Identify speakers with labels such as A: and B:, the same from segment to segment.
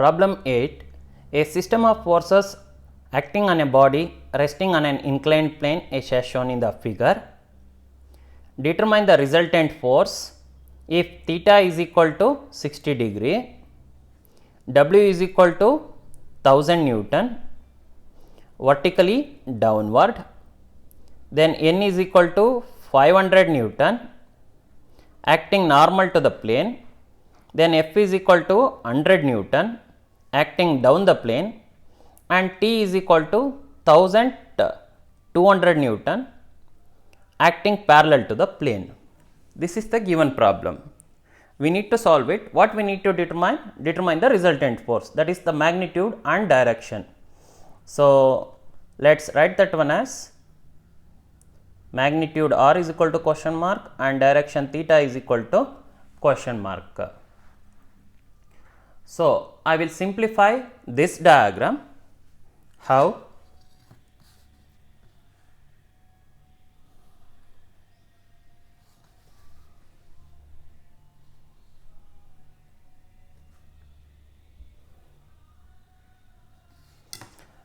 A: Problem 8. A system of forces acting on a body resting on an inclined plane is as shown in the figure. Determine the resultant force if theta is equal to 60 degree, W is equal to 1000 Newton vertically downward, then N is equal to 500 Newton acting normal to the plane, then F is equal to 100 Newton acting down the plane, and T is equal to 1200 Newton acting parallel to the plane. This is the given problem. We need to solve it. What we need to determine? Determine the resultant force, that is the magnitude and direction. So, let us write that one as magnitude r is equal to question mark and direction theta is equal to question mark. So, I will simplify this diagram. How?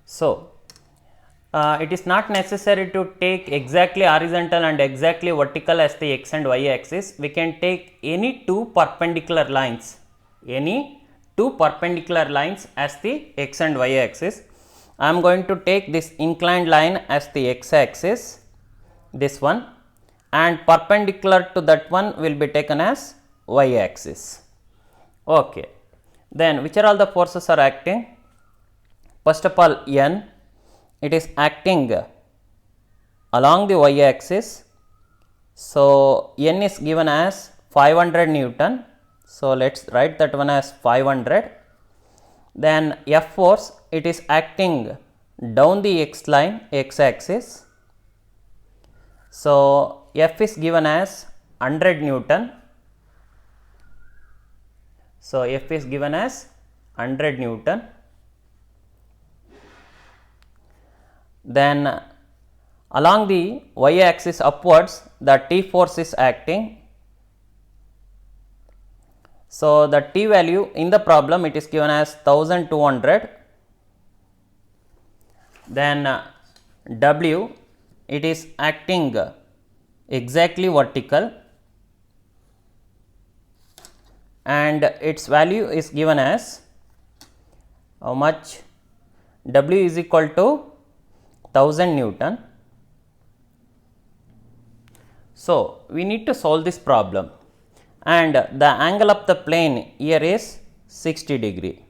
A: So, it is not necessary to take exactly horizontal and exactly vertical as the x and y axis. We can take any two perpendicular lines as the x and y axis. I am going to take this inclined line as the x axis, this one, and perpendicular to that one will be taken as y axis. Okay. Then which are all the forces are acting? First of all, N, it is acting along the y axis. So, N is given as 500 Newton. So, let us write that one as 500. Then F force, it is acting down the x line, x axis. So, F is given as 100 Newton. So, F is given as 100 Newton. Then along the y axis upwards, the T force is acting. So, the T value in the problem it is given as 1200. Then W, it is acting exactly vertical and its value is given as how much? W is equal to 1000 Newton. So, we need to solve this problem, and the angle of the plane here is 60 degree.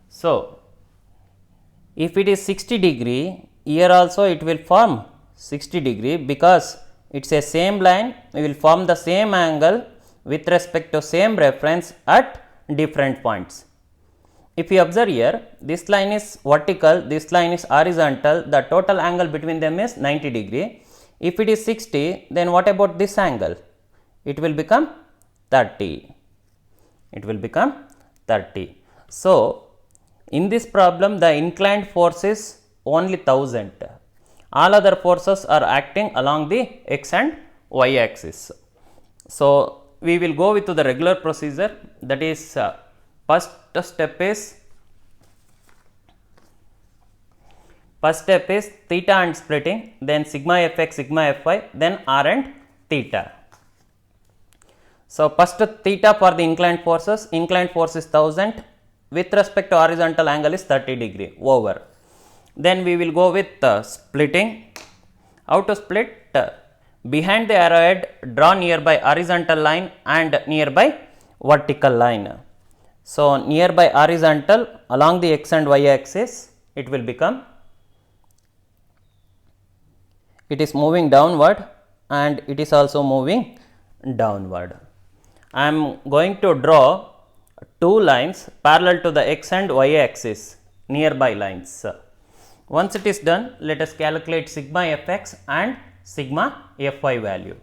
A: So, if it is 60 degree, here also it will form 60 degree because it is a same line, we will form the same angle with respect to same reference at different points. If you observe here, this line is vertical, this line is horizontal, the total angle between them is 90 degree. If it is 60, then what about this angle? It will become 30. It will become 30. So, in this problem, the inclined force is only 1000. All other forces are acting along the x and y axis. So, we will go with the regular procedure, that is first step is theta and splitting, then sigma fx, sigma fy, then r and theta. So, first theta for the inclined force is 1000, with respect to horizontal angle is 30 degree over. Then we will go with splitting. How to split? Behind the arrowhead, draw nearby horizontal line and nearby vertical line. So, nearby horizontal along the x and y axis, it will become, it is moving downward and it is also moving downward. I am going to draw two lines parallel to the x and y axis, nearby lines. Once it is done, let us calculate sigma fx and sigma fy value.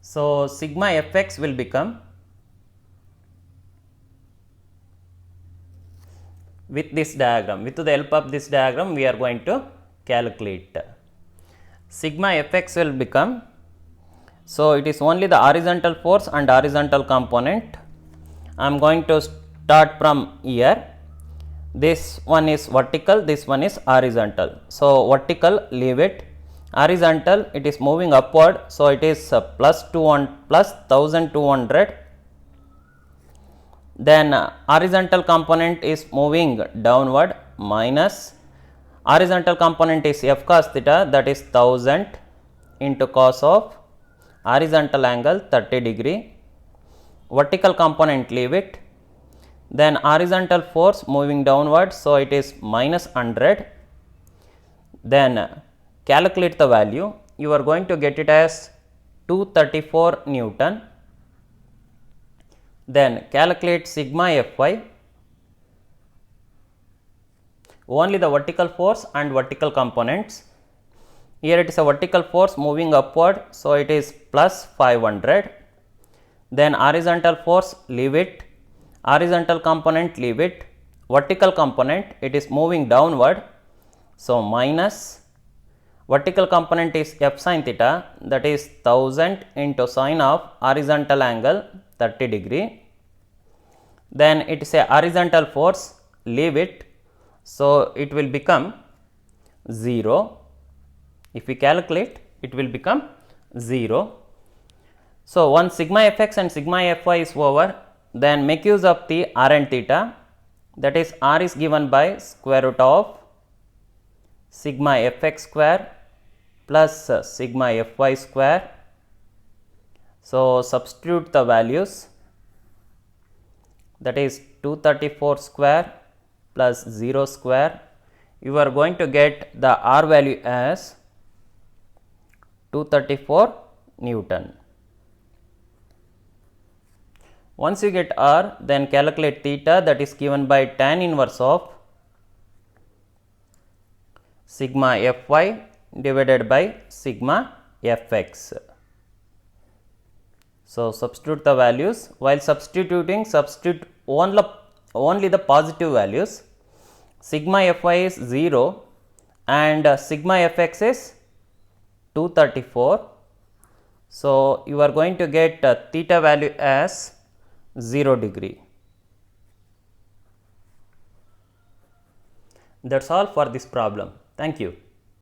A: So, sigma fx will become, with this diagram, with the help of this diagram we are going to calculate. Sigma fx will become, so it is only the horizontal force and horizontal component I am going to start from here. This one is vertical, this one is horizontal. So, vertical leave it, horizontal it is moving upward. So, it is plus 1200, then horizontal component is moving downward, minus horizontal component is f cos theta, that is 1000 into cos of horizontal angle 30 degree, vertical component leave it, then horizontal force moving downward. So, it is minus 100, then calculate the value, you are going to get it as 234 Newton, then calculate sigma Fy, only the vertical force and vertical components. Here it is a vertical force moving upward, so it is plus 500, then horizontal force leave it, horizontal component leave it, vertical component it is moving downward, so minus vertical component is f sin theta, that is 1000 into sine of horizontal angle 30 degree, then it is a horizontal force leave it, so it will become 0. If we calculate, it will become 0. So, once sigma fx and sigma fy is over, then make use of the r and theta, that is r is given by square root of sigma fx square plus sigma fy square. So, substitute the values, that is 234 square plus 0 square, you are going to get the r value as 234 Newton. Once you get r, then calculate theta, that is given by tan inverse of sigma fy divided by sigma fx. So, substitute the values, while substituting substitute only the positive values. Sigma fy is 0 and sigma fx is 234. So, you are going to get theta value as 0 degree. That is all for this problem. Thank you.